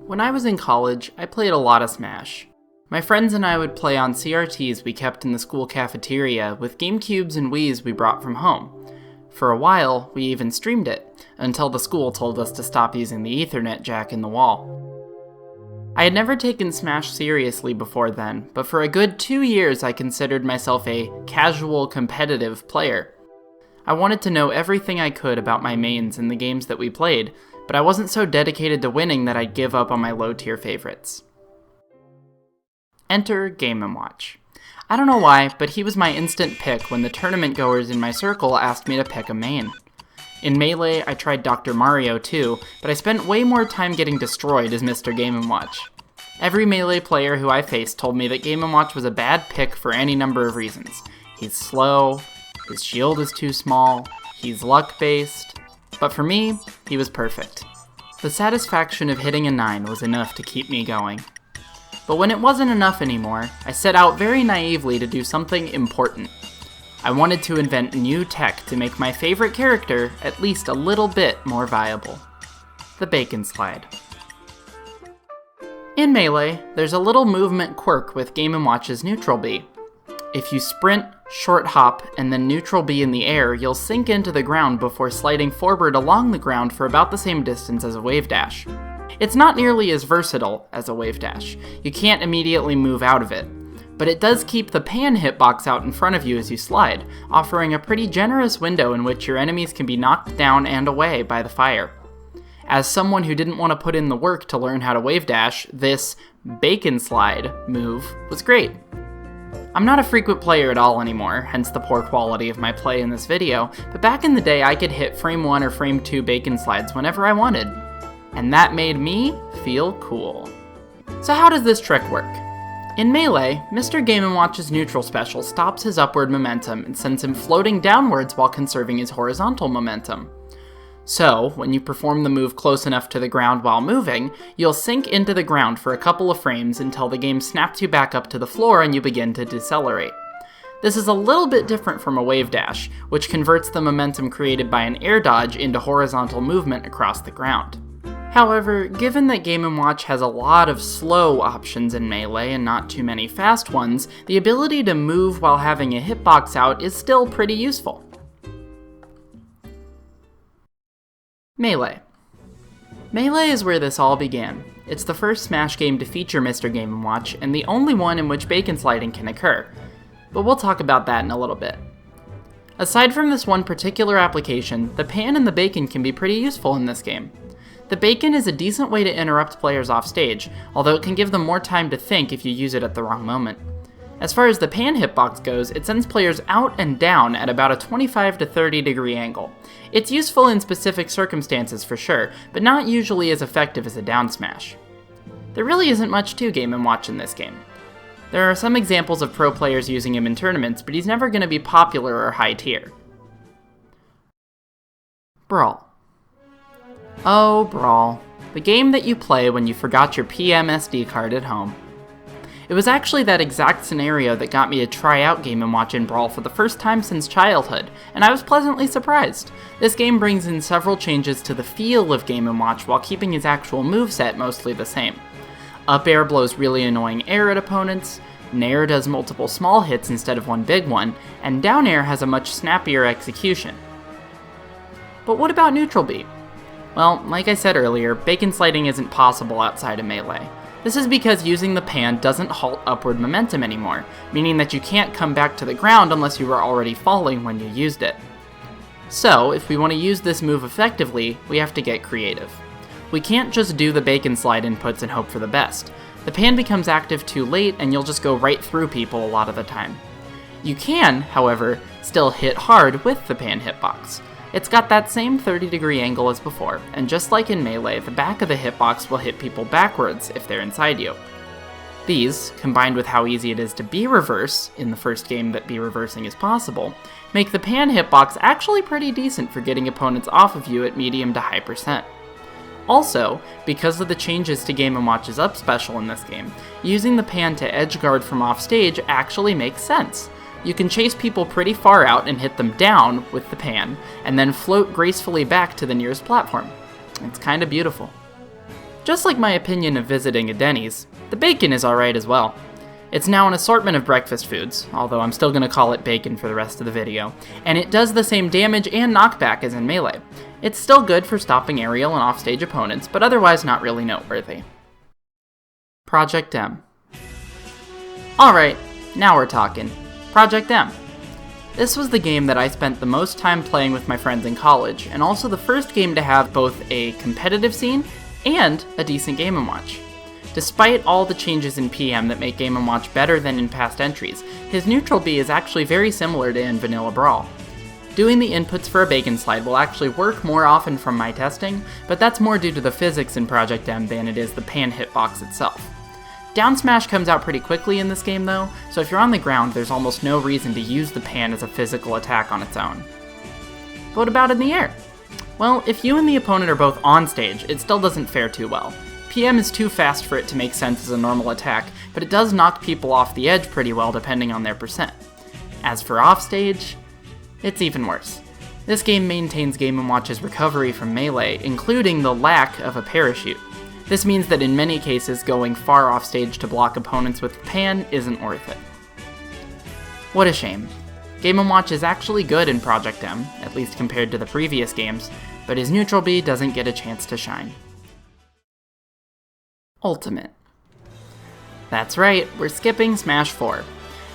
When I was in college, I played a lot of Smash. My friends and I would play on CRTs we kept in the school cafeteria with GameCubes and Wiis we brought from home. For a while, we even streamed it, until the school told us to stop using the Ethernet jack in the wall. I had never taken Smash seriously before then, but for a good 2 years I considered myself a casual competitive player. I wanted to know everything I could about my mains and the games that we played, but I wasn't so dedicated to winning that I'd give up on my low-tier favorites. Enter Game & Watch. I don't know why, but he was my instant pick when the tournament goers in my circle asked me to pick a main. In Melee, I tried Dr. Mario too, but I spent way more time getting destroyed as Mr. Game & Watch. Every Melee player who I faced told me that Game & Watch was a bad pick for any number of reasons. He's slow, his shield is too small, he's luck-based, but for me, he was perfect. The satisfaction of hitting a 9 was enough to keep me going. But when it wasn't enough anymore, I set out very naively to do something important. I wanted to invent new tech to make my favorite character at least a little bit more viable. The Bacon Slide. In Melee, there's a little movement quirk with Game & Watch's Neutral B. If you sprint, short hop, and then neutral B in the air, you'll sink into the ground before sliding forward along the ground for about the same distance as a Wavedash. It's not nearly as versatile as a Wavedash. You can't immediately move out of it, but it does keep the pan hitbox out in front of you as you slide, offering a pretty generous window in which your enemies can be knocked down and away by the fire. As someone who didn't want to put in the work to learn how to Wavedash, this Bacon Slide move was great. I'm not a frequent player at all anymore, hence the poor quality of my play in this video, but back in the day I could hit frame 1 or frame 2 Bacon Slides whenever I wanted. And that made me feel cool. So how does this trick work? In Melee, Mr. Game & Watch's neutral special stops his upward momentum and sends him floating downwards while conserving his horizontal momentum. So, when you perform the move close enough to the ground while moving, you'll sink into the ground for a couple of frames until the game snaps you back up to the floor and you begin to decelerate. This is a little bit different from a Wavedash, which converts the momentum created by an air dodge into horizontal movement across the ground. However, given that Game & Watch has a lot of slow options in Melee and not too many fast ones, the ability to move while having a hitbox out is still pretty useful. Melee. Melee is where this all began. It's the first Smash game to feature Mr. Game & Watch, and the only one in which bacon sliding can occur. But we'll talk about that in a little bit. Aside from this one particular application, the pan and the bacon can be pretty useful in this game. The bacon is a decent way to interrupt players off stage, although it can give them more time to think if you use it at the wrong moment. As far as the pan hitbox goes, it sends players out and down at about a 25 to 30 degree angle. It's useful in specific circumstances for sure, but not usually as effective as a down smash. There really isn't much to Game & Watch in this game. There are some examples of pro players using him in tournaments, but he's never going to be popular or high tier. Brawl. Oh, Brawl. The game that you play when you forgot your PMSD card at home. It was actually that exact scenario that got me to try out Game & Watch in Brawl for the first time since childhood, and I was pleasantly surprised. This game brings in several changes to the feel of Game & Watch while keeping his actual moveset mostly the same. Up air blows really annoying air at opponents, nair does multiple small hits instead of one big one, and down air has a much snappier execution. But what about neutral B? Well, like I said earlier, bacon sliding isn't possible outside of Melee. This is because using the pan doesn't halt upward momentum anymore, meaning that you can't come back to the ground unless you were already falling when you used it. So, if we want to use this move effectively, we have to get creative. We can't just do the bacon slide inputs and hope for the best. The pan becomes active too late and you'll just go right through people a lot of the time. You can, however, still hit hard with the pan hitbox. It's got that same 30 degree angle as before, and just like in Melee, the back of the hitbox will hit people backwards if they're inside you. These, combined with how easy it is to B-reverse, in the first game that B-reversing is possible, make the pan hitbox actually pretty decent for getting opponents off of you at medium to high percent. Also, because of the changes to Game & Watch's up special in this game, using the pan to edge guard from off stage actually makes sense. You can chase people pretty far out and hit them down with the pan, and then float gracefully back to the nearest platform. It's kinda beautiful. Just like my opinion of visiting a Denny's, the bacon is alright as well. It's now an assortment of breakfast foods, although I'm still going to call it bacon for the rest of the video, and it does the same damage and knockback as in Melee. It's still good for stopping aerial and offstage opponents, but otherwise not really noteworthy. Project M. Alright, now we're talking. Project M. This was the game that I spent the most time playing with my friends in college, and also the first game to have both a competitive scene and a decent Game & Watch. Despite all the changes in PM that make Game & Watch better than in past entries, his neutral B is actually very similar to in vanilla Brawl. Doing the inputs for a bacon slide will actually work more often from my testing, but that's more due to the physics in Project M than it is the pan hitbox itself. Down smash comes out pretty quickly in this game though, so if you're on the ground there's almost no reason to use the pan as a physical attack on its own. But what about in the air? Well, if you and the opponent are both on stage, it still doesn't fare too well. PM is too fast for it to make sense as a normal attack, but it does knock people off the edge pretty well depending on their percent. As for offstage, it's even worse. This game maintains Game & Watch's recovery from Melee, including the lack of a parachute. This means that in many cases, going far off stage to block opponents with pan isn't worth it. What a shame. Game & Watch is actually good in Project M, at least compared to the previous games, but his neutral B doesn't get a chance to shine. Ultimate. That's right, we're skipping Smash 4.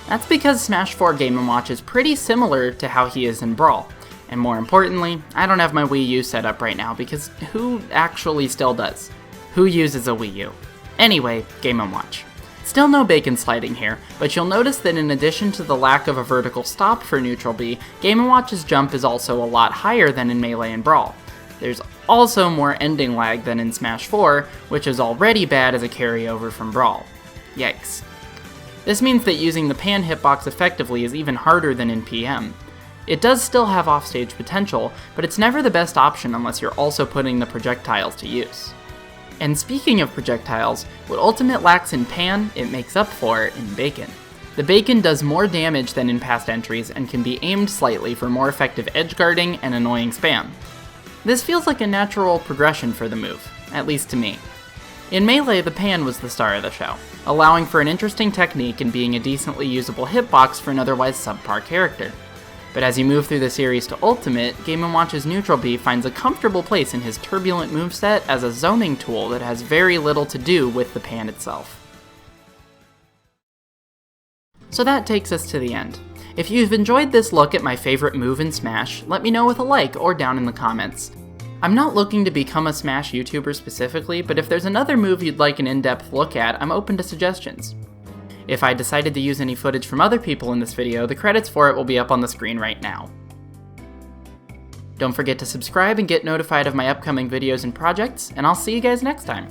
That's because Smash 4 Game & Watch is pretty similar to how he is in Brawl. And more importantly, I don't have my Wii U set up right now because who actually still does? Who uses a Wii U? Anyway, Game & Watch. Still no bacon sliding here, but you'll notice that in addition to the lack of a vertical stop for neutral B, Game & Watch's jump is also a lot higher than in Melee and Brawl. There's also more ending lag than in Smash 4, which is already bad as a carryover from Brawl. Yikes. This means that using the pan hitbox effectively is even harder than in PM. It does still have offstage potential, but it's never the best option unless you're also putting the projectiles to use. And speaking of projectiles, what Ultimate lacks in pan, it makes up for in bacon. The bacon does more damage than in past entries and can be aimed slightly for more effective edge guarding and annoying spam. This feels like a natural progression for the move, at least to me. In Melee, the pan was the star of the show, allowing for an interesting technique and being a decently usable hitbox for an otherwise subpar character. But as you move through the series to Ultimate, Game & Watch's neutral B finds a comfortable place in his turbulent moveset as a zoning tool that has very little to do with the pan itself. So that takes us to the end. If you've enjoyed this look at my favorite move in Smash, let me know with a like or down in the comments. I'm not looking to become a Smash YouTuber specifically, but if there's another move you'd like an in-depth look at, I'm open to suggestions. If I decided to use any footage from other people in this video, the credits for it will be up on the screen right now. Don't forget to subscribe and get notified of my upcoming videos and projects, and I'll see you guys next time.